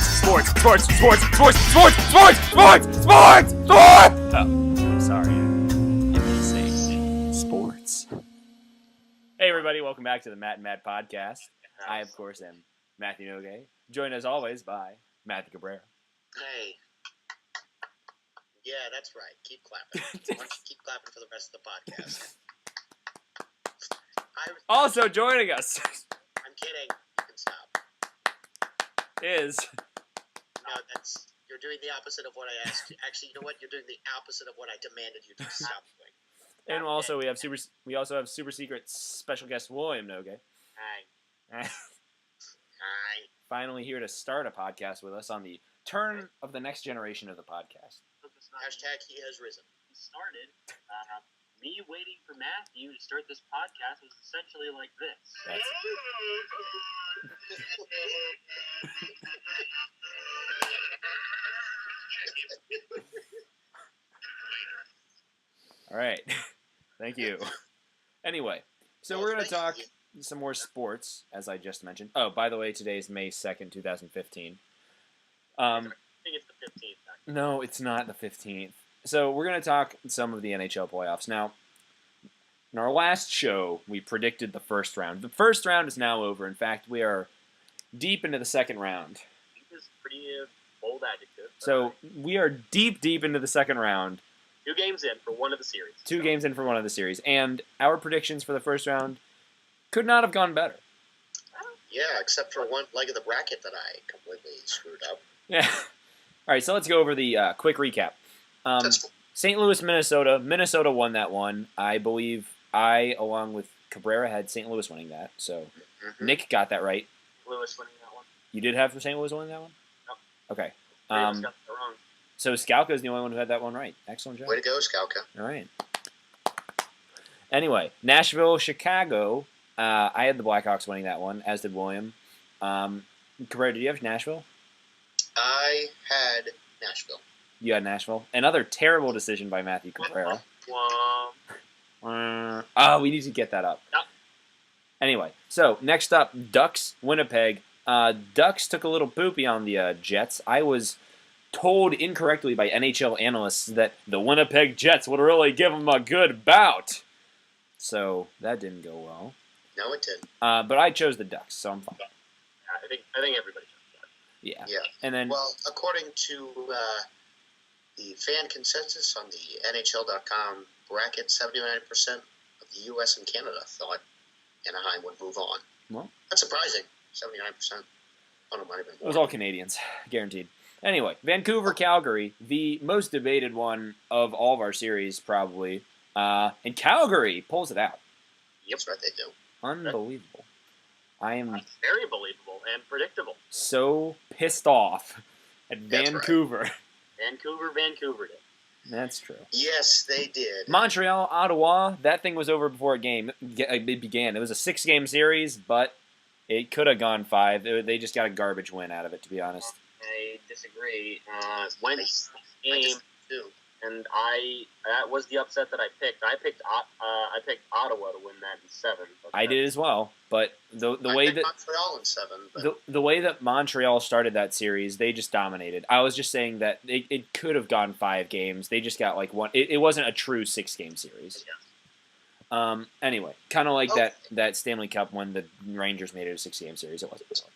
Sports. Oh, sorry. You didn't say sports. Hey, everybody. Welcome back to the Matt and Matt podcast. I, of course, am Matthew Nogue, joined as always by Matthew Cabrera. Hey. Yeah, that's right. Keep clapping. Why don't you keep clapping for the rest of the podcast? Also joining us I'm kidding. You can stop. is... No, you're doing the opposite of what I asked you. Actually, you know what? You're doing the opposite of what I demanded you to stop doing. And also we also have super secret special guest William Nogue. Hi. Finally here to start a podcast with us on the turn of the next generation of the podcast. Hashtag he has risen. He started. Me waiting for Matthew to start this podcast was essentially like this. All right. Thank you. Anyway, so we're going to talk some more sports, as I just mentioned. Oh, by the way, today is May 2nd, 2015. I think it's the 15th. No, it's not the 15th. So we're going to talk some of the NHL playoffs. Now, in our last show, we predicted the first round. The first round is now over. In fact, we are deep into the second round. Deep is pretty bold adjective. So we are deep into the second round. 2 games in for one of the series. 2 games in for one of the series. And our predictions for the first round could not have gone better. Yeah, except for one leg of the bracket that I completely screwed up. Yeah. All right, so let's go over the quick recap. St. Louis, Minnesota. Minnesota won that one. I believe I, along with Cabrera, had St. Louis winning that. So Nick got that right. Louis winning that one. You did have St. Louis winning that one? Nope. Okay. Got that wrong. So Scalca is the only one who had that one right. Excellent job. Way to go, Scalca. All right. Anyway, Nashville, Chicago. I had the Blackhawks winning that one, as did William. Cabrera, did you have Nashville? I had Nashville. You had Nashville. Another terrible decision by Matthew Cabrera. We need to get that up. Yep. Anyway, so next up, Ducks, Winnipeg. Ducks took a little poopy on the Jets. I was told incorrectly by NHL analysts that the Winnipeg Jets would really give them a good bout. So that didn't go well. No, it didn't. But I chose the Ducks, so I'm fine. I think everybody chose that. Yeah. And then, well, according to the fan consensus on the NHL.com bracket, 79% of the U.S. and Canada thought Anaheim would move on. Well, that's surprising. 79%. Oh, no, might have been more. It was all Canadians, guaranteed. Anyway, Vancouver, Calgary, the most debated one of all of our series, probably. And Calgary pulls it out. Yep, that's right, they do. Unbelievable. I am very believable and predictable. So pissed off at Vancouver. Right. Vancouver did. That's true. Yes, they did. Montreal, Ottawa, that thing was over before it began. It was a 6-game series, but it could have gone 5. They just got a garbage win out of it, to be honest. I disagree. Went game, and that was the upset that I picked. I picked Ottawa to win that in 7. I did as well, but the way that Montreal in 7. But the way that Montreal started that series, they just dominated. I was just saying that it could have gone 5 games. They just got like one. It wasn't a true 6-game series. Yeah. Anyway, kind of like that Stanley Cup when the Rangers made it a 6-game series. It wasn't really.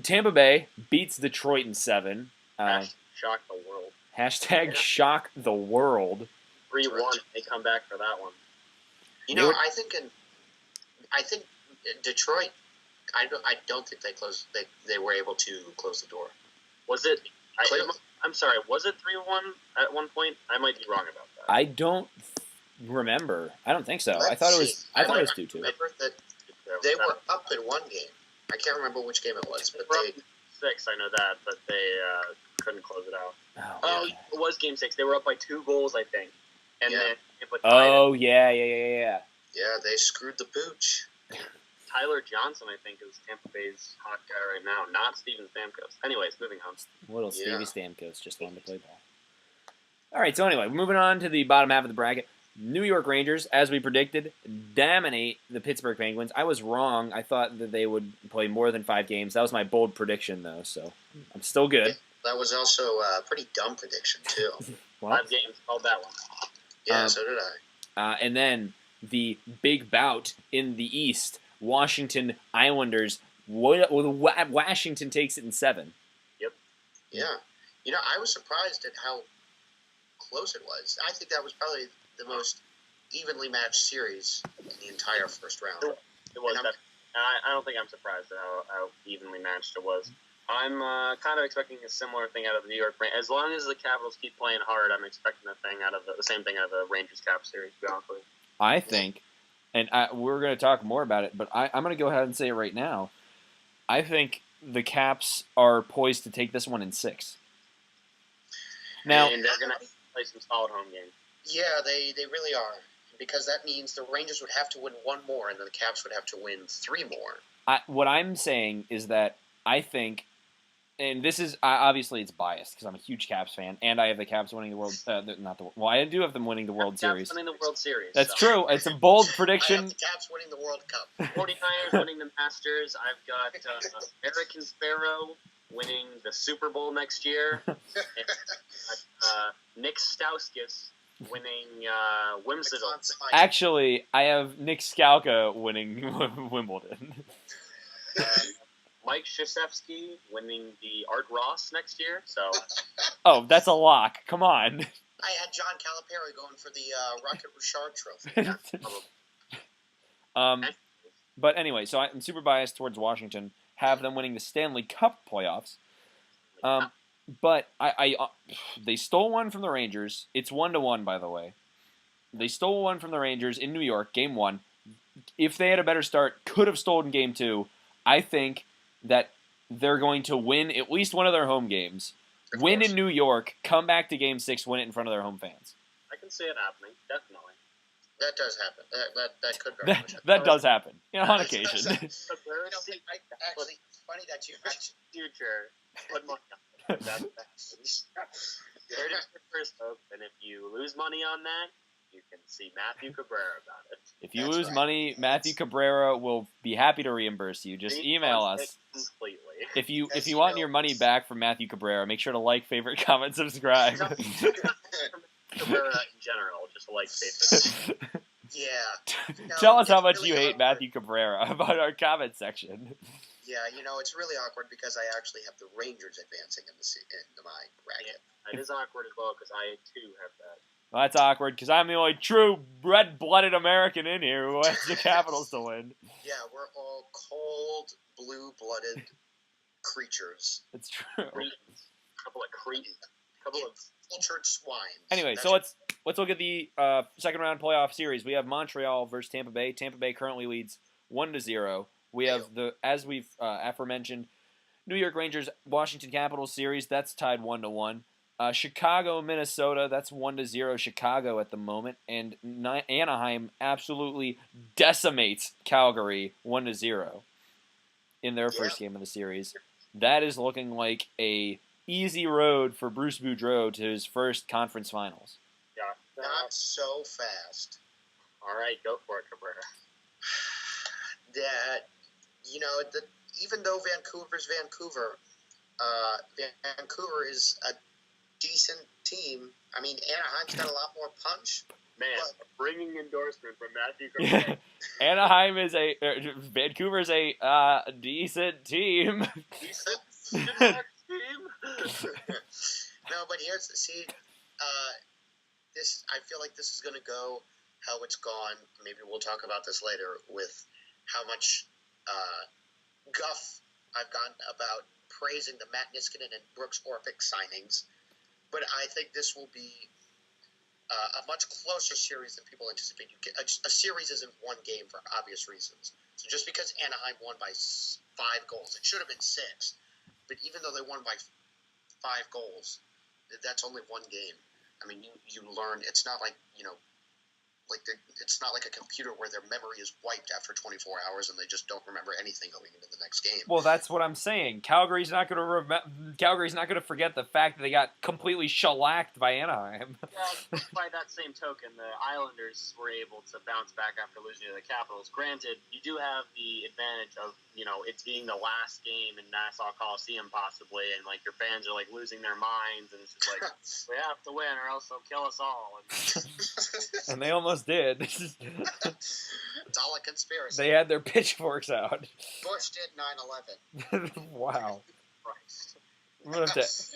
Tampa Bay beats Detroit in 7. Shock the world. Hashtag shock the world. 3-1. They come back for that one. You know, I think Detroit. I don't think they closed. They were able to close the door. Was it? I'm sorry. Was it 3-1 at one point? I might be wrong about that. I don't remember. I don't think so. I thought it was 2-2. Remember that they were up in one game. I can't remember which game it was, but they 6. I know that, but they couldn't close it out. Oh, it was Game 6. They were up by 2 goals, I think, and then it put. Yeah. Yeah, they screwed the pooch. Tyler Johnson, I think, is Tampa Bay's hot guy right now, not Steven Stamkos. Anyways, moving on. Little Stevie Stamkos just wanted to play ball. All right, so anyway, moving on to the bottom half of the bracket. New York Rangers, as we predicted, dominate the Pittsburgh Penguins. I was wrong. I thought that they would play more than 5 games. That was my bold prediction, though, so I'm still good. That was also a pretty dumb prediction, too. Well, 5 games, called that one. Yeah, so did I. and then the big bout in the East, Washington Islanders. Washington takes it in 7. Yeah. You know, I was surprised at how close it was. I think that was probably the most evenly matched series in the entire first round. It was. I don't think I'm surprised at how evenly matched it was. I'm kind of expecting a similar thing out of the New York Rangers. As long as the Capitals keep playing hard, I'm expecting the same thing out of the Rangers Cap series, to be honest with you. I think, and we're going to talk more about it, but I'm going to go ahead and say it right now. I think the Caps are poised to take this one in 6. Now, and they're going to play some solid home games. Yeah, they really are. Because that means the Rangers would have to win 1 more, and then the Caps would have to win 3 more. What I'm saying is that I think, and this is obviously it's biased because I'm a huge Caps fan, and I have the Caps winning the World. I do have them winning the World Series. Caps winning the World Series. That's true. It's a bold prediction. I have the Caps winning the World Cup. 49ers winning the Masters. I've got Eric Sparrow winning the Super Bowl next year. And, Nick Stauskas winning Wimbledon. Actually, I have Nick Skalka winning Wimbledon. Mike Krzyzewski winning the Art Ross next year. So. Oh, that's a lock. Come on. I had John Calipari going for the Rocket Richard Trophy. But anyway, so I'm super biased towards Washington. Have them winning the Stanley Cup playoffs. But they stole one from the Rangers. It's 1-1, by the way. They stole one from the Rangers in New York, Game 1. If they had a better start, could have stolen Game 2. I think that they're going to win at least one of their home games. Win in New York, come back to Game 6, win it in front of their home fans. I can see it happening, definitely. That does happen. That could very much happen. That does happen, on occasion. Actually, funny that you mentioned. Future, put money on it. That's Third is your first hope, and if you lose money on that, you can see Matthew Cabrera about it. If you lose money, Matthew Cabrera will be happy to reimburse you. Just email us. Completely. If you want your money back from Matthew Cabrera, make sure to like, favorite, comment, subscribe. Cabrera in general, just like favorite. Yeah. Tell us how much really you hate Matthew Cabrera about our comment section. Yeah, it's really awkward because I actually have the Rangers advancing in my bracket. Yeah, it is awkward as well because I too have that. Well, that's awkward because I'm the only true red-blooded American in here who wants the Capitals to win. Yeah, we're all cold, blue-blooded creatures. It's true. Couple of cretins. Couple of cultured swine. Anyway, so let's look at the second round playoff series. We have Montreal versus Tampa Bay. Tampa Bay currently leads 1-0. We have as we've aforementioned, New York Rangers Washington Capitals series. That's tied 1-1. Chicago, Minnesota, that's 1-0 Chicago at the moment. And Anaheim absolutely decimates Calgary 1-0 in their first game of the series. That is looking like a easy road for Bruce Boudreau to his first conference finals. Yeah. Not so fast. All right, go for it, Cabrera. That, even though Vancouver's Vancouver, Vancouver is a decent team. I mean, Anaheim's got a lot more punch. Man, a ringing endorsement from Matthew Cabrera. Anaheim is Vancouver's a decent team. Decent team? No, but this. I feel like this is going to go how it's gone. Maybe we'll talk about this later with how much guff I've gotten about praising the Matt Niskanen and Brooks Orpik signings. But I think this will be a much closer series than people anticipate. A series isn't one game for obvious reasons. So just because Anaheim won by 5 goals, it should have been 6. But even though they won by 5 goals, that's only one game. I mean, you learn. It's not like it's not like a computer where their memory is wiped after 24 hours and they just don't remember anything going into the next game. Well, that's what I'm saying. Calgary's not going to forget the fact that they got completely shellacked by Anaheim. Well, by that same token, the Islanders were able to bounce back after losing to the Capitals. Granted, you do have the advantage of, it being the last game in Nassau Coliseum possibly, and, your fans are, losing their minds, and it's just like, we have to win or else they'll kill us all. And they almost did. It's all a conspiracy. They had their pitchforks out. Bush did 9/11. Wow. Christ. I'm gonna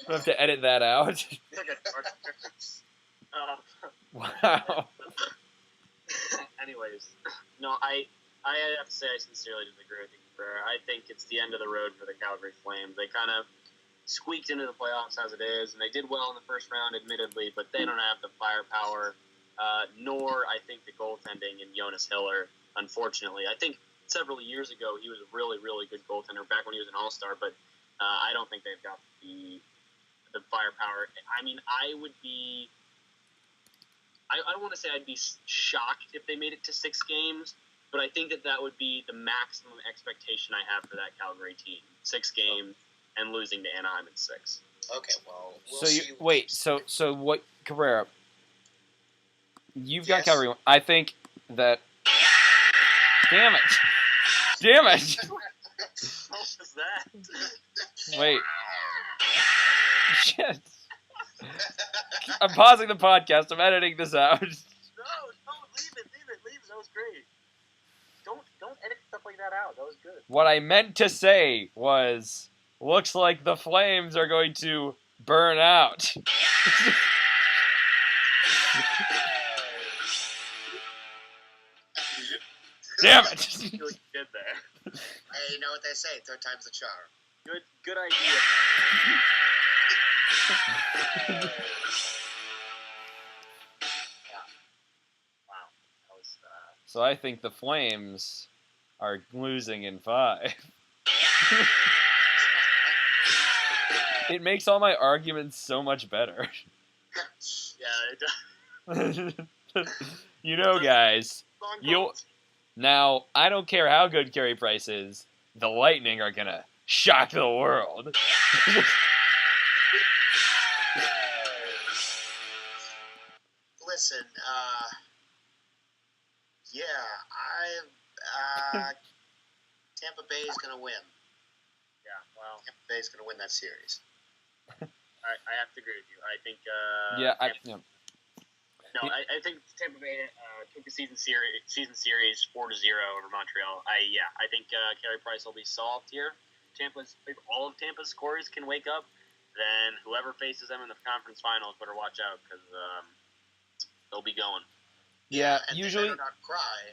have to edit that out. Wow. Anyways, no, I have to say I sincerely disagree with you, Cabrera. I think it's the end of the road for the Calgary Flames. They kind of squeaked into the playoffs as it is, and they did well in the first round, admittedly, but they don't have the firepower, nor, I think, the goaltending in Jonas Hiller, unfortunately. I think several years ago he was a really, really good goaltender back when he was an All-Star, but I don't think they've got the firepower. I mean, I don't want to say I'd be shocked if they made it to 6 games, but I think that would be the maximum expectation I have for that Calgary team. 6 games and losing to Anaheim in 6. Okay, well, we'll So see. wait, so what, Cabrera? You've got Yes. Calgary. I think that. Damn it! Damn it! What was that? Wait. Shit. I'm pausing the podcast. I'm editing this out. No, leave it. That was great. Don't edit stuff like that out. That was good. What I meant to say was, looks like the Flames are going to burn out. Damn it! You look good there. Hey, you know what they say, third time's the charm. Good idea. Wow. That was, So I think the Flames are losing in 5. It makes all my arguments so much better. yeah, it does. You know, guys. Long You'll- calls. Now, I don't care how good Carey Price is, the Lightning are gonna shock the world. Listen, Tampa Bay is going to win. Yeah, well, Tampa Bay is going to win that series. I have to agree with you. I think. Yeah. I think Tampa Bay took the season series 4-0 over Montreal. I think Carey Price will be solved here. If all of Tampa's scorers can wake up, then whoever faces them in the conference finals better watch out because they'll be going. Yeah, And usually. they better not cry,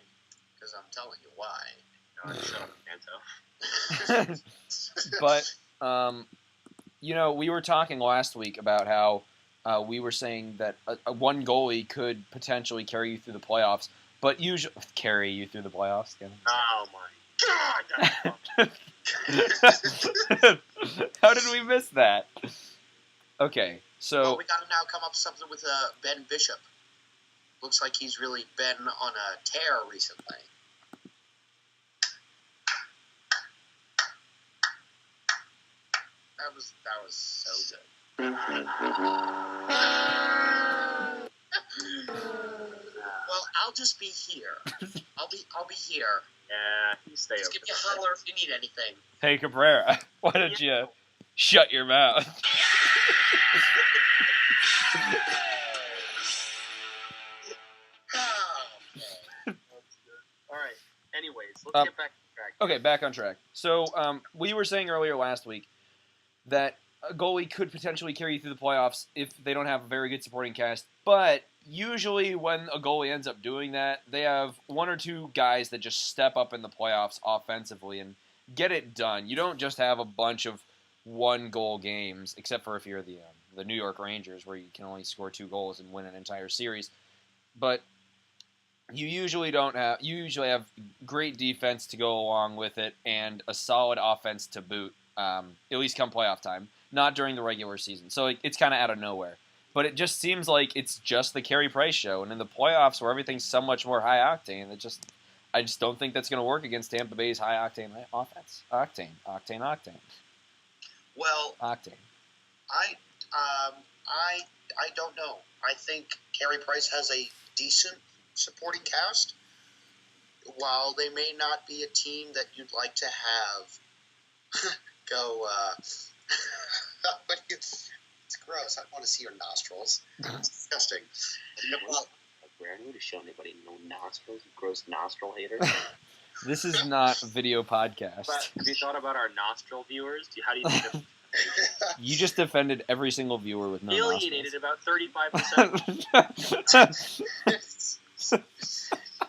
because I'm telling you why. No, shut up, Anto. But, we were talking last week about how we were saying that one goalie could potentially carry you through the playoffs, but usually carry you through the playoffs. Oh my God! How did we miss that? Okay, so Well, we got to now come up with something with Ben Bishop. Looks like he's really been on a tear recently. That was so good. Well, I'll just be here. I'll be here. Yeah, you stay Just over give me a there. holler if you need anything. hey Cabrera, why don't you shut your mouth? All right. Anyways, let's Um, get back to track. Okay, back on track. So we were saying earlier last week that a goalie could potentially carry you through the playoffs if they don't have a very good supporting cast. But usually when a goalie ends up doing that, they have 1 or 2 guys that just step up in the playoffs offensively and get it done. You don't just have a bunch of 1-goal games, except for if you're the New York Rangers, where you can only score 2 goals and win an entire series. But you usually have great defense to go along with it and a solid offense to boot, at least come playoff time, not during the regular season. So it's kind of out of nowhere. But it just seems like it's just the Carey Price show, and in the playoffs where everything's so much more high octane, I just don't think that's going to work against Tampa Bay's high octane offense. Octane. Well, Octane. I don't know. I think Carey Price has a decent supporting cast. While they may not be a team that you'd like to have go, it's gross. I want to see your nostrils. It's disgusting. Well, I need to show anybody no nostrils. You gross nostril hater. This is not a video podcast. But have you thought about our nostril viewers? How do you think You just offended every single viewer with no alienated nostrils. about 35%?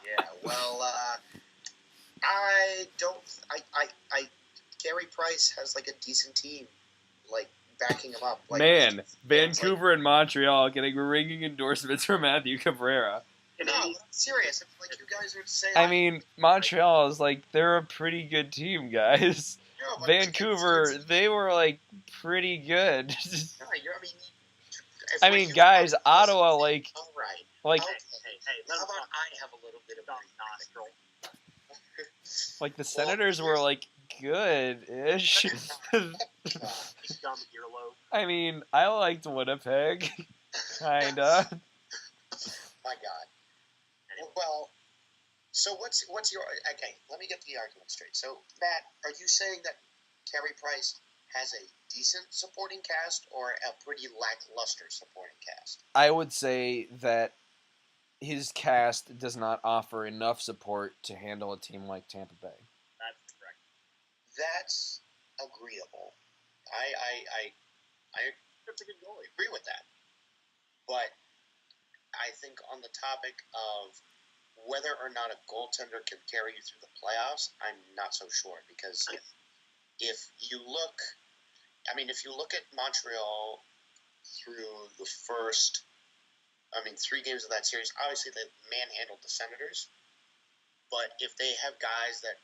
yeah, well, I don't. Carey Price has like a decent team, like backing him up. Like, Man, it's Vancouver and Montreal getting ringing endorsements from Matthew Cabrera. No, I'm serious. It's like you guys are saying. I mean, Montreal is like, they're a pretty good team, guys. No, but Vancouver, they were like pretty good. No, I mean, guys, Ottawa, like, all right. like, How about I have a little bit of nostril? like the Senators were like good-ish. Dumb earlobe. I mean, I liked Winnipeg, kinda. My God. Well, so what's your okay? Let me get the argument straight. So, Matt, are you saying that Carey Price has a decent supporting cast or a pretty lackluster supporting cast? I would say that his cast does not offer enough support to handle a team like Tampa Bay. That's correct. That's agreeable. That's a good goalie. Agree with that. But I think on the topic of whether or not a goaltender can carry you through the playoffs, I'm not so sure because if you look at Montreal through the first, 3 games of that series, obviously they manhandled the Senators. But if they have guys that,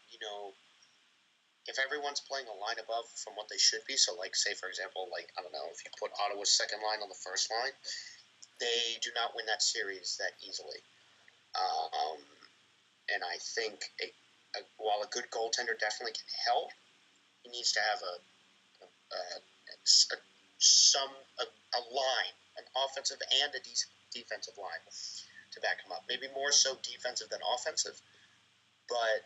if everyone's playing a line above from what they should be, so like say for example, like I don't know, if you put Ottawa's second line on the first line, they do not win that series that easily. And I think while a good goaltender definitely can help, he needs to have a line, an offensive and a defensive line to back him up. Maybe more so defensive than offensive, but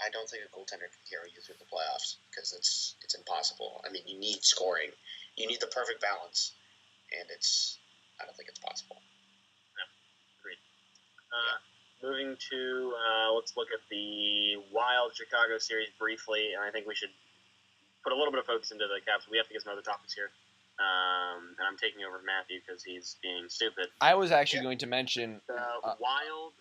I don't think a goaltender can carry you through the playoffs because it's impossible. I mean, you need scoring, you need the perfect balance, and I don't think it's possible. Yeah, agreed. Moving to let's look at the Wild Chicago series briefly, and I think we should put a little bit of focus into the Caps. We have to get some other topics here. And I'm taking over Matthew because he's being stupid. I was actually going to mention Wild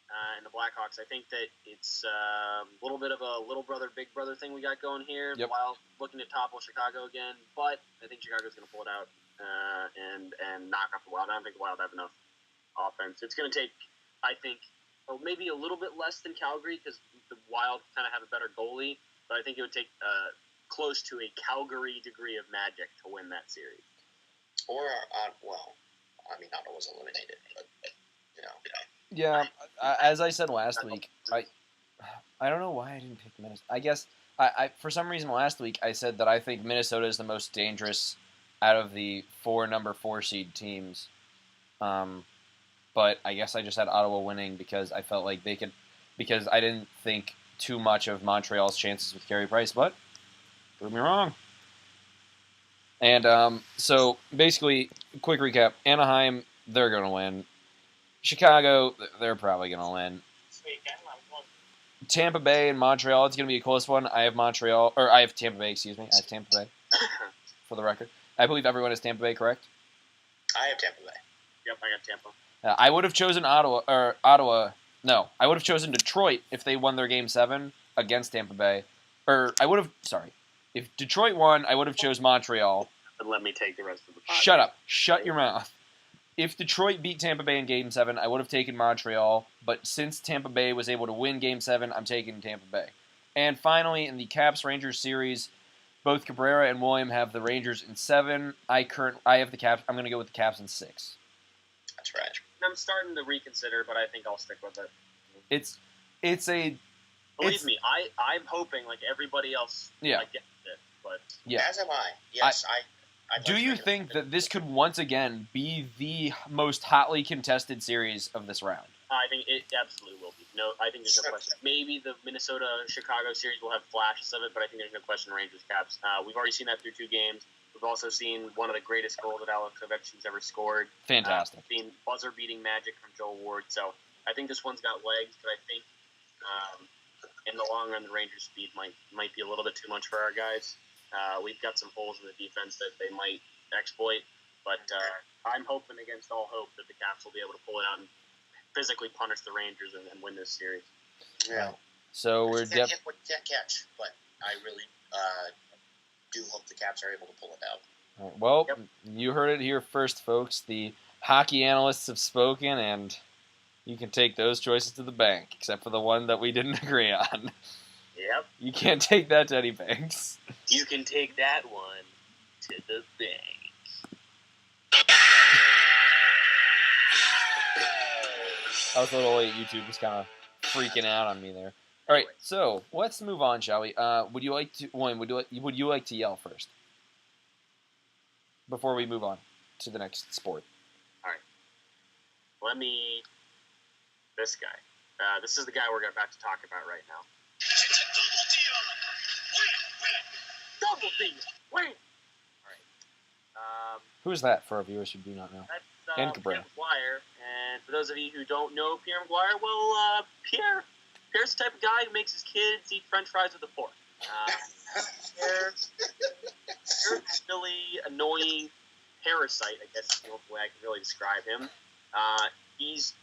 and the Blackhawks. I think that it's a little bit of a little brother, big brother thing we got going here. Yep. Wild looking to topple Chicago again, but I think Chicago's going to pull it out and knock off the Wild. I don't think the Wild have enough offense. It's going to take, I think, maybe a little bit less than Calgary because the Wild kind of have a better goalie, but I think it would take close to a Calgary degree of magic to win that series. Or, Ottawa's eliminated, but Yeah, as I said last week, I don't know why I didn't pick Minnesota. I guess I for some reason last week I said that I think Minnesota is the most dangerous out of the number 4 seed teams. But I guess I just had Ottawa winning because I felt like they could, because I didn't think too much of Montreal's chances with Carey Price, but prove me wrong. And so basically, quick recap: Anaheim, they're going to win. Chicago, they're probably going to win. Tampa Bay and Montreal, it's going to be a close one. I have Tampa Bay, excuse me. I have Tampa Bay, for the record. I believe everyone is Tampa Bay, correct? I have Tampa Bay. Yep, I got Tampa. I would have chosen Ottawa. No, I would have chosen Detroit if they won their Game 7 against Tampa Bay. If Detroit won, I would have chose Montreal. And let me take the rest of the podcast. Shut up. Shut your mouth. If Detroit beat Tampa Bay in Game 7, I would have taken Montreal. But since Tampa Bay was able to win Game 7, I'm taking Tampa Bay. And finally, in the Caps-Rangers series, Both Cabrera and William have the Rangers in 7. I have the Caps. I'm going to go with the Caps in 6. That's right. I'm starting to reconsider, but I think I'll stick with it. It's Believe me, I'm hoping like everybody else. Yeah. Like, gets it, but yeah. As am I. Yes, I'd Do like to you make it think a- that this could once again be the most hotly contested series of this round? I think it absolutely will be. No, I think there's no question. Maybe the Minnesota-Chicago series will have flashes of it, but I think there's no question Rangers Caps. We've already seen that through 2 games. We've also seen one of the greatest goals that Alex Ovechkin's ever scored. Fantastic. Seen buzzer-beating magic from Joel Ward. So I think this one's got legs, but I think in the long run, the Rangers' speed might be a little bit too much for our guys. We've got some holes in the defense that they might exploit, but I'm hoping against all hope that the Caps will be able to pull it out and physically punish the Rangers and win this series. Yeah. So we're Can't hit what you can't catch, but I really do hope the Caps are able to pull it out. well. Yep. You heard it here first, folks. The hockey analysts have spoken, and you can take those choices to the bank, except for the one that we didn't agree on. Yep. You can't take that to any banks. You can take that one to the bank. I was a little late. YouTube was kind of freaking out on me there. All right, so let's move on, shall we? Would you like to, William? Would you like to yell first before we move on to the next sport? This guy. This is the guy we're about to talk about right now. Double deal. Win. All right. Who's that for our viewers who do not know? That's And Cabrera. Pierre Maguire. And for those of you who don't know Pierre Maguire, well, Pierre's the type of guy who makes his kids eat French fries with a fork. Pierre's a really annoying parasite, I guess is the only way I can really describe him. He's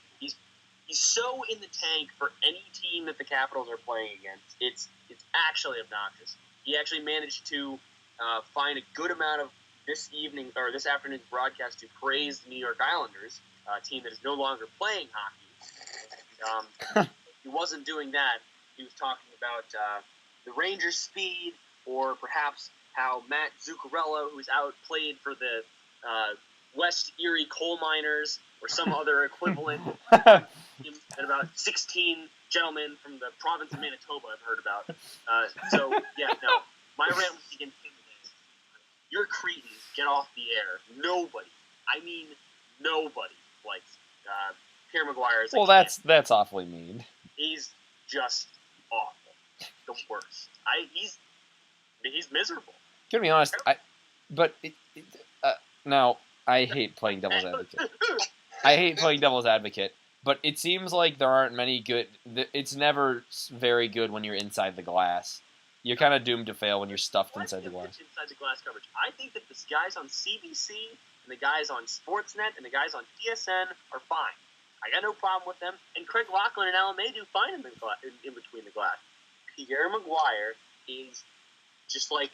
so in the tank for any team that the Capitals are playing against. It's actually obnoxious. He actually managed to find a good amount of this afternoon's broadcast to praise the New York Islanders, a team that is no longer playing hockey. And, he wasn't doing that. He was talking about the Rangers' speed, or perhaps how Matt Zuccarello, who's outplayed for the West Erie coal miners or some other equivalent, and about 16 gentlemen from the province of Manitoba I've heard about. My rant was against him is, you're Cretans, get off the air. Nobody likes Pierre Maguire. Well, that's awfully mean. He's just awful. The worst. He's miserable. To be honest, now I hate playing devil's advocate. I hate playing devil's advocate, but it seems like there aren't many good. It's never very good when you're inside the glass. You're kind of doomed to fail when you're stuffed inside the glass. Inside the glass coverage. I think that the guys on CBC and the guys on Sportsnet and the guys on TSN are fine. I got no problem with them. And Craig Laughlin and Alan May do fine in between the glass. Pierre Maguire is just like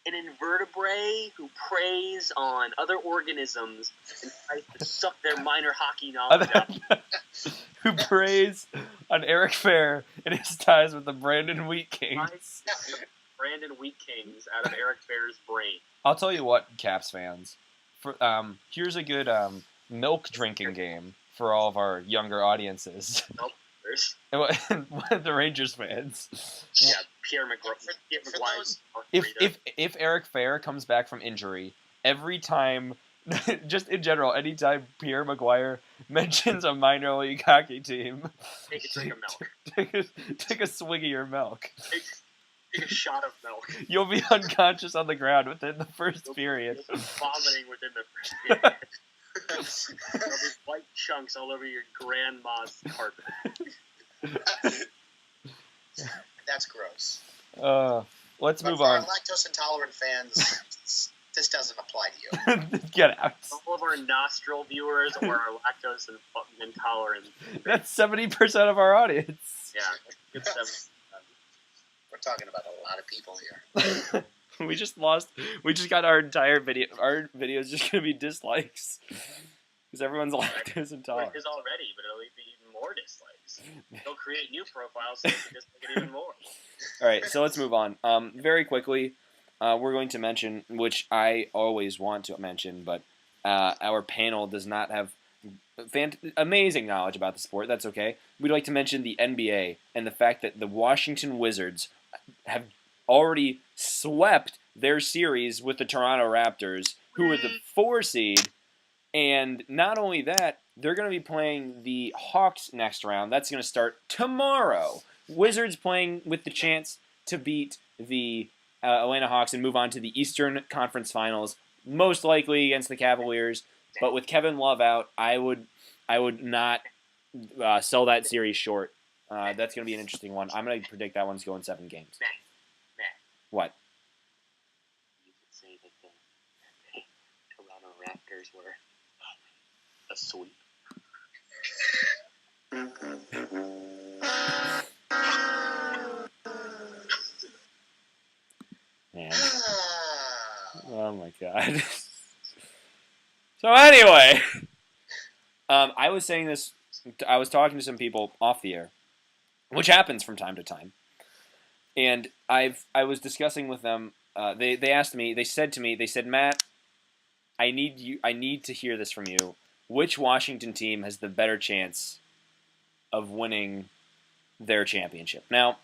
an invertebrate who preys on other organisms and tries to suck their minor hockey knowledge out. Who preys on Eric Fair and his ties with the Brandon Wheat Kings. Brandon Wheat Kings out of Eric Fair's brain. I'll tell you what, Caps fans. Here's a good milk drinking game for all of our younger audiences. Nope. The Rangers fans. Yeah, Pierre Maguire. If Eric Fair comes back from injury, every time, just in general, anytime Pierre Maguire mentions a minor league hockey team, take a drink of milk. Take a swig of your milk. Take a shot of milk. You'll be unconscious on the ground within the first period. You'll be vomiting within the first period. There'll be white chunks all over your grandma's carpet. That's gross. Let's But move for on. our lactose intolerant fans, this doesn't apply to you. Get out. All of our nostril viewers or our lactose intolerant. That's 70% of our audience. Yeah, good stuff. We're talking about a lot of people here. We just got our entire video. Our video is just going to be dislikes. Because everyone's lactose intolerant. It is already, but it'll be even more dislikes. They'll create new profiles so they can dislike it even more. All right, so let's move on. Very quickly, we're going to mention, which I always want to mention, but our panel does not have amazing knowledge about the sport. That's okay. We'd like to mention the NBA and the fact that the Washington Wizards have already swept their series with the Toronto Raptors, who are the 4 seed. And not only that, they're going to be playing the Hawks next round. That's going to start tomorrow. Wizards playing with the chance to beat the Atlanta Hawks and move on to the Eastern Conference Finals, most likely against the Cavaliers. But with Kevin Love out, I would not sell that series short. That's going to be an interesting one. I'm going to predict that one's going 7 games. What? You could say that the Toronto Raptors were a sweep. Man. Oh my god. So anyway, I was saying this. I was talking to some people off the air, which happens from time to time, and I was discussing with them. They asked me. They said to me. They said, Matt, I need to hear this from you. Which Washington team has the better chance of winning their championship? Now,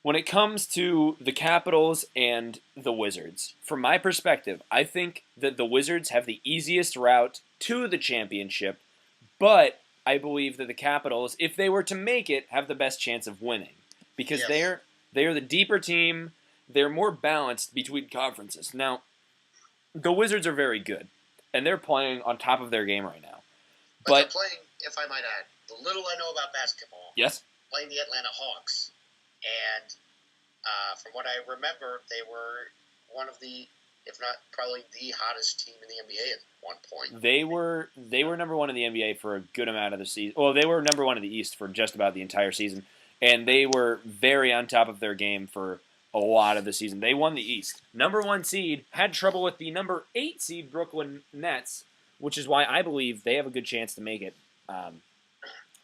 when it comes to the Capitals and the Wizards, from my perspective, I think that the Wizards have the easiest route to the championship, but I believe that the Capitals, if they were to make it, have the best chance of winning because Yes. they are the deeper team. They're more balanced between conferences. Now, the Wizards are very good, and they're playing on top of their game right now. But they're But playing, if I might add, the little I know about basketball, yes, playing the Atlanta Hawks. And from what I remember, they were one of the, if not probably the hottest team in the NBA at one point. they were number 1 in the NBA for a good amount of the season. Well, they were number 1 in the East for just about the entire season, and they were very on top of their game for a lot of the season. They won the East. Number 1 seed had trouble with the number 8 seed Brooklyn Nets, which is why I believe they have a good chance to make it.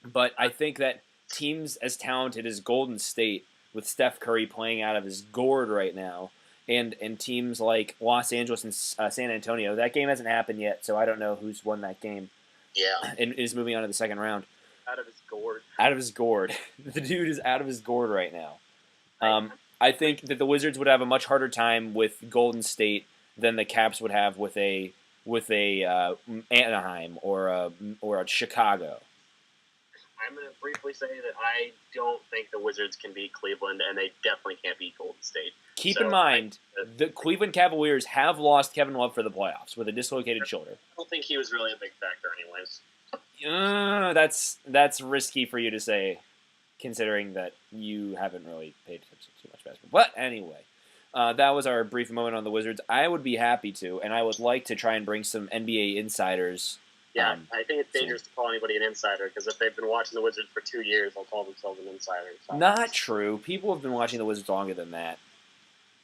But I think that teams as talented as Golden State, with Steph Curry playing out of his gourd right now, and teams like Los Angeles and San Antonio, that game hasn't happened yet, so I don't know who's won that game Yeah. and is moving on to the second round. Out of his gourd. Out of his gourd. The dude is out of his gourd right now. I think that the Wizards would have a much harder time with Golden State than the Caps would have with a Anaheim or a Chicago. I'm going to briefly say that I don't think the Wizards can beat Cleveland, and they definitely can't beat Golden State. Keep So, in mind, the Cleveland Cavaliers have lost Kevin Love for the playoffs with a dislocated shoulder. I don't think he was really a big factor anyways. That's risky for you to say, considering that you haven't really paid attention to much basketball. But anyway, that was our brief moment on the Wizards. I would be happy to, and I would like to try and bring some NBA insiders. Yeah, I think it's dangerous to call anybody an insider, because if they've been watching the Wizards for 2 years, they'll call themselves an insider. So. Not true. People have been watching the Wizards longer than that.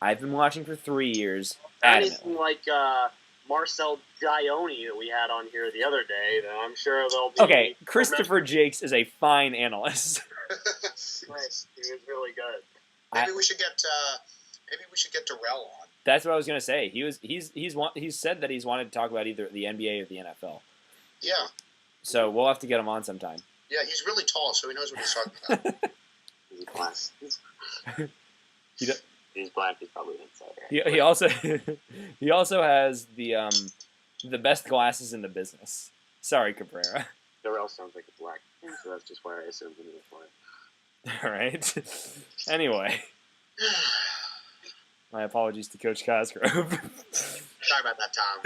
I've been watching for 3 years. Anything like Marcel Dione that we had on here the other day, then I'm sure they'll be... Okay, Christopher Jakes is a fine analyst. Nice. He was really good. Maybe we should get Darrell on. That's what I was gonna say. He's said that he's wanted to talk about either the NBA or the NFL. Yeah. So we'll have to get him on sometime. Yeah, he's really tall, so he knows what he's talking about. He's class. He do- He's black. He's probably an insider. He also he also has the best glasses in the business. Sorry, Cabrera. Darrell sounds like a black, so that's just why I assumed he was black. All right. Anyway, my apologies to Coach Cosgrove. Sorry about that, Tom.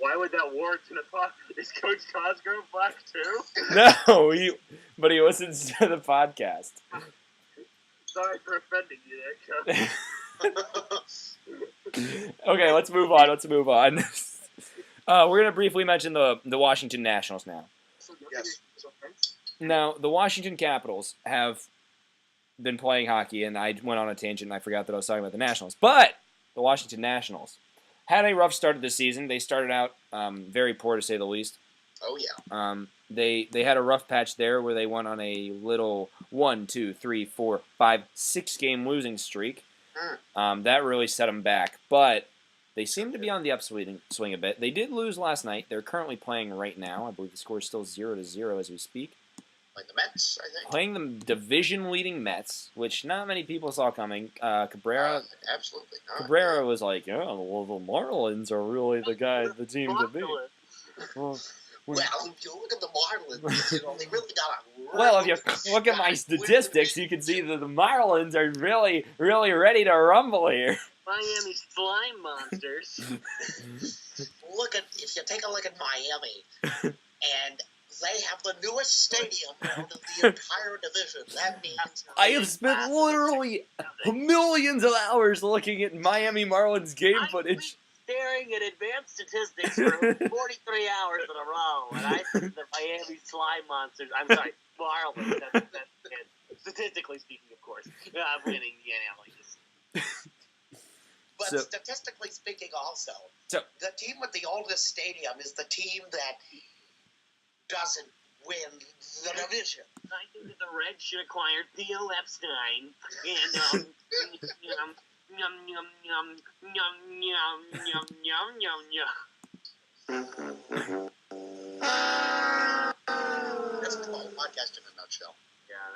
Why would that warrant in a pod? Is Coach Cosgrove black too? No, but he listens to the podcast. Sorry for offending you there, Coach. Okay, let's move on. We're going to briefly mention the Washington Nationals now. Yes. Now, the Washington Capitals have been playing hockey, and I went on a tangent, and I forgot that I was talking about the Nationals. But the Washington Nationals had a rough start of the season. They started out very poor, to say the least. Oh yeah. They had a rough patch there where they went on a little 1, 2, 3, 4, 5, 6 game losing streak. That really set them back, but they seem to be on the upswing a bit. They did lose last night. They're currently playing right now. I believe the score is still 0-0 as we speak. Like the Mets, I think. Playing the division-leading Mets, which not many people saw coming. Cabrera Absolutely not. Cabrera was like, "Yeah, well, the Marlins are really the team to beat." Well, If you look at the Marlins, they really got a. well, if you look at my statistics, you can see that the Marlins are really, really ready to rumble here. Miami slime monsters. If you take a look at Miami, and they have the newest stadium out of the entire division. That means I have spent literally millions of hours looking at Miami Marlins game footage. Staring at advanced statistics for 43 hours in a row, and I think the Miami slime monsters. I'm sorry, Marlins. That's it. Statistically speaking, of course, I'm winning the NL East. But So- statistically speaking, also, So- the team with the oldest stadium is the team that doesn't win the division. I think that the Reds should acquire Theo Epstein and yum yum yum yum yum yum yum yum yum. That's the whole podcast in a nutshell. Yeah,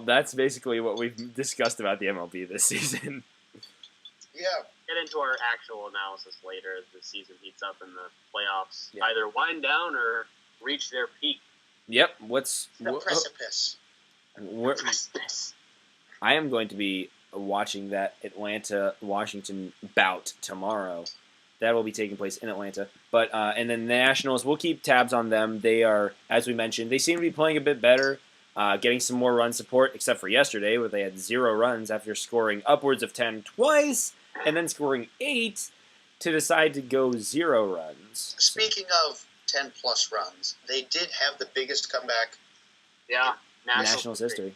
That's basically what we've discussed about the MLB this season. Yeah. get into our actual analysis later as the season heats up and the playoffs Yeah. either wind down or reach their peak. Yep. The precipice. Precipice. I am going to be watching that Atlanta-Washington bout tomorrow. That will be taking place in Atlanta. But and then the Nationals, we'll keep tabs on them. They are, as we mentioned, they seem to be playing a bit better, getting some more run support, except for yesterday where they had 0 runs after scoring upwards of 10 twice and then scoring 8 to decide to go 0 runs. Speaking of 10-plus runs, they did have the biggest comeback. Yeah. Nationals history.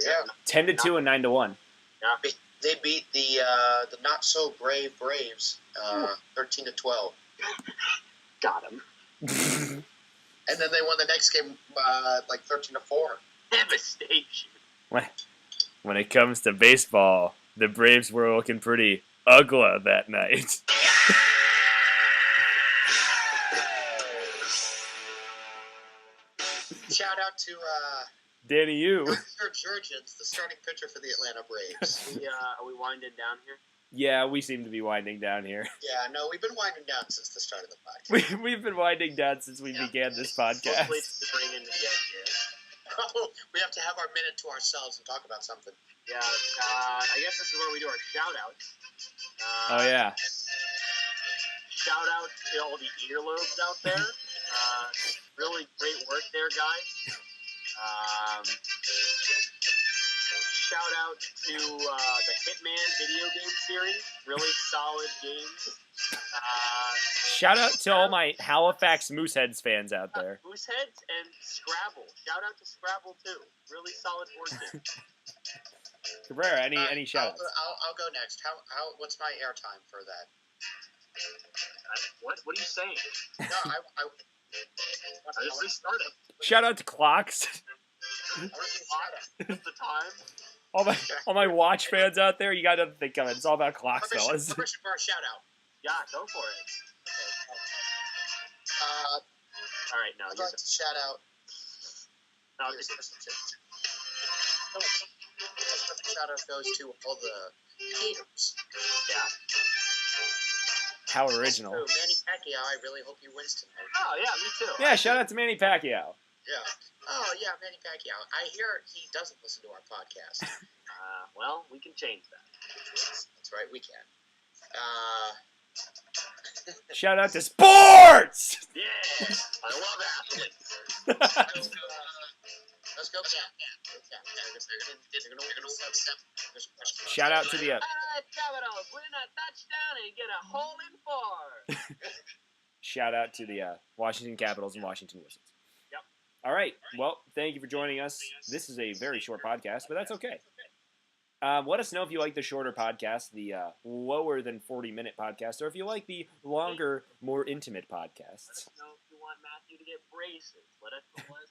Yeah. 10-2 and 9-1. They beat the not so brave Braves 13-12, Got him. and then they won the next game 13-4. Devastation. When it comes to baseball, the Braves were looking pretty ugly that night. Shout out to Danny Yu. Sir Jurgens, the starting pitcher for the Atlanta Braves. Are we winding down here? Yeah, we seem to be winding down here. Yeah, no, we've been winding down since the start of the podcast. We've been winding down since we began this podcast. Hopefully it's to bring into the end here. We have to have our minute to ourselves and talk about something. Yeah, I guess this is where we do our shout-outs. Oh, yeah. Shout out to all the earlobes out there. Really great work there, guys. Shout out to the Hitman video game series. Really solid games. Shout out to all my Halifax Mooseheads fans out there. Mooseheads and Scrabble. Shout out to Scrabble too. Really solid board game. Cabrera, any shout outs? I'll go next. What's my airtime for that? What are you saying? No, I just restarted. Shout out to clocks. What's the time? All my watch fans out there, you got to think of it. It's all about clocks, fellas. Permission for a shout out. Yeah, go for it. All right, now I'd like to shout out. I'll Here's just the shout out goes to all the haters. How original. So, Manny Pacquiao, I really hope he wins tonight. Oh yeah, me too. Yeah, shout out to Manny Pacquiao. Yeah. Oh yeah, Manny Pacquiao. I hear he doesn't listen to our podcast. Well, we can change that. Yes, that's right, we can. Shout out to sports! Yeah, I love athletes. Let's go, Cat. They're gonna set Shout out to the... Capitals win a touchdown and get a hole in 4. Shout out to the Washington Capitals and Washington Wizards. Yep. All right. Well, thank you for joining us. This is a very short podcast, but that's okay. Let us know if you like the shorter podcast, the lower than 40-minute podcast, or if you like the longer, more intimate Let podcasts. us know if you want Matthew to get braces. Let us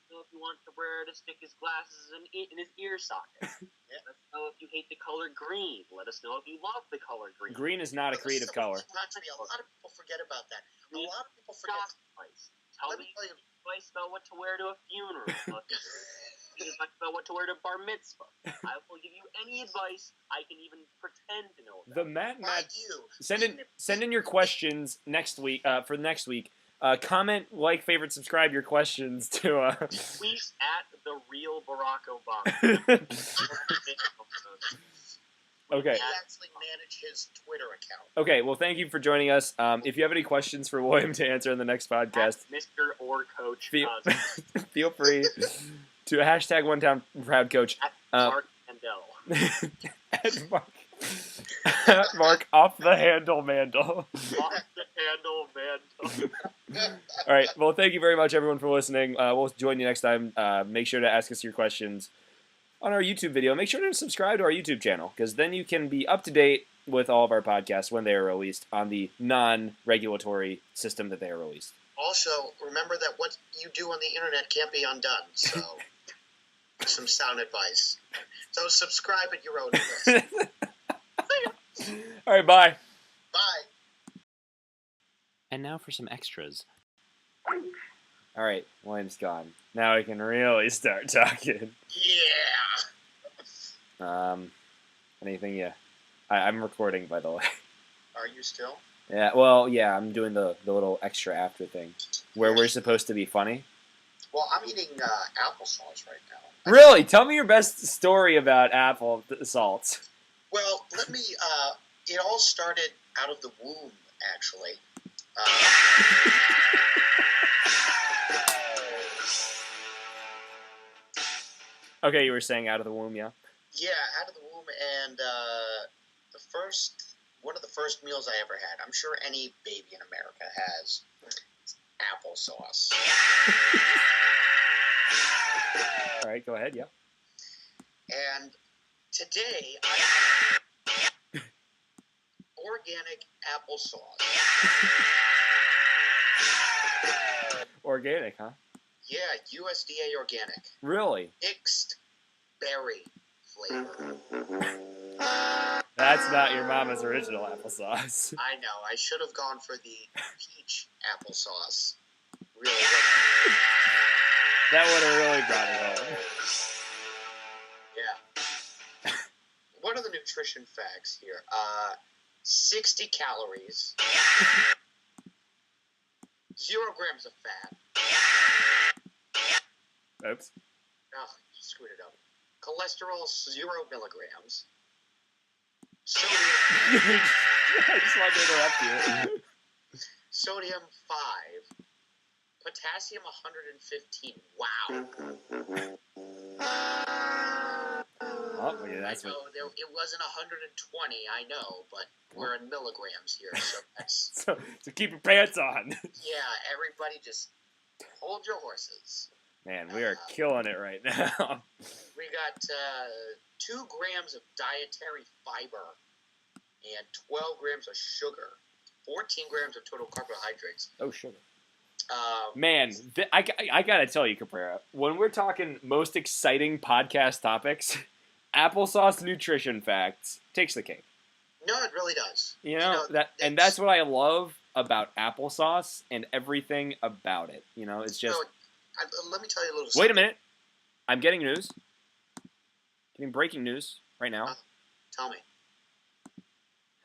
know if you want Cabrera to stick his glasses in his ear socket. Let us know if you hate the color green. Let us know if you love the color green. Green is not a creative color. A lot of people forget about that. A lot of people forget. Advice. Tell Let me me tell you. advice about what to wear to a funeral. Advice about what to wear to bar mitzvah. I will give you any advice I can even pretend to know about. The Matt Mind you, send in your questions next week for next week. Comment, like, favorite, subscribe your questions to. Tweet at the real Barack Obama. Okay. He actually manage his Twitter account. Okay. Well, thank you for joining us. If you have any questions for William to answer in the next podcast, Mr. or Coach. feel free to hashtag One Town Proud Coach. Mark Mandel. At Mark. Mark off the handle Mandel. Off the handle Mandel. All right. Well, thank you very much, everyone, for listening. We'll join you next time. Make sure to ask us your questions on our YouTube video. Make sure to subscribe to our YouTube channel, because then you can be up to date with all of our podcasts when they are released on the non-regulatory system that they are released. Also, remember that what you do on the internet can't be undone. So, some sound advice. So, subscribe at your own risk. All right. Bye. Bye. And now for some extras. All right. William's gone. Now we can really start talking. Yeah. Anything you... I'm recording, by the way. Are you still? Yeah, well, yeah, I'm doing the little extra after thing where we're supposed to be funny. Well, I'm eating applesauce right now. Really? Tell me your best story about apple salts. Well, let me. It all started out of the womb, actually. Okay, you were saying out of the womb, yeah? Yeah, out of the womb, and one of the first meals I ever had. I'm sure any baby in America has applesauce. All right, go ahead, yeah. And today I have organic applesauce. Organic, huh? Yeah, USDA organic. Really? Mixed berry flavor. That's not your mama's original applesauce. I know. I should have gone for the peach applesauce. Really. That would have really brought it home. Yeah. What are the nutrition facts here? 60 calories. 0 grams of fat. Oops. Oh, screwed it up. Cholesterol, 0 milligrams. Sodium, I just wanted to interrupt you. sodium 5. Potassium 115. Wow. Oh, yeah, that's I know what... it wasn't 120, I know, but we're in milligrams here, so that's... So keep your pants on. Yeah, everybody just hold your horses. Man, we are killing it right now. We got 2 grams of dietary fiber and 12 grams of sugar, 14 grams of total carbohydrates. Oh, sugar. Um, Man, I gotta tell you, Cabrera, when we're talking most exciting podcast topics, applesauce nutrition facts takes the cake. no, it really does. You know, that's what I love about applesauce and everything about it. You know, it's just... Let me tell you a little Wait something. a minute. I'm getting news. Getting breaking news right now. Tell me.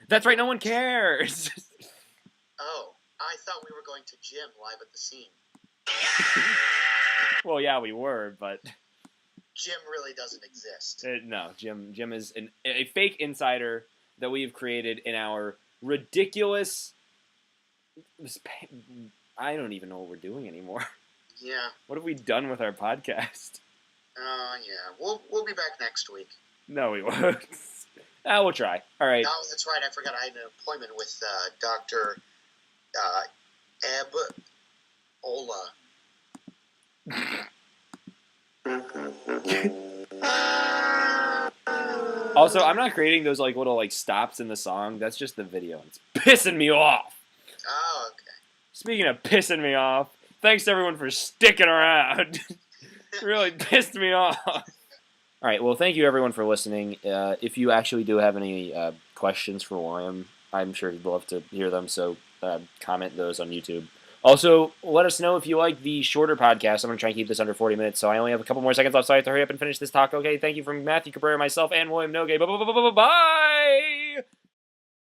That's right, no one cares. Oh, I thought we were going to Jim live at the scene. Well, yeah, we were, but... Jim really doesn't exist. No, Jim is a fake insider that we've created in our ridiculous... I don't even know what we're doing anymore. Yeah. What have we done with our podcast? Yeah. We'll be back next week. No, we won't. We'll try. All right. Oh, that's right. I forgot I had an appointment with Dr. Eb Ola. Also, I'm not creating those like little like stops in the song. That's just the video. It's pissing me off. Oh, okay. Speaking of pissing me off, thanks everyone for sticking around. Really pissed me off. All right, well, thank you everyone for listening. If you actually do have any questions for William, I'm sure he'd love to hear them, so comment those on YouTube. Also, let us know if you like the shorter podcast. I'm going to try and keep this under 40 minutes, so I only have a couple more seconds left, so I have to hurry up and finish this talk. Okay, thank you from Matthew Cabrera, myself, and William Nogue. Bye!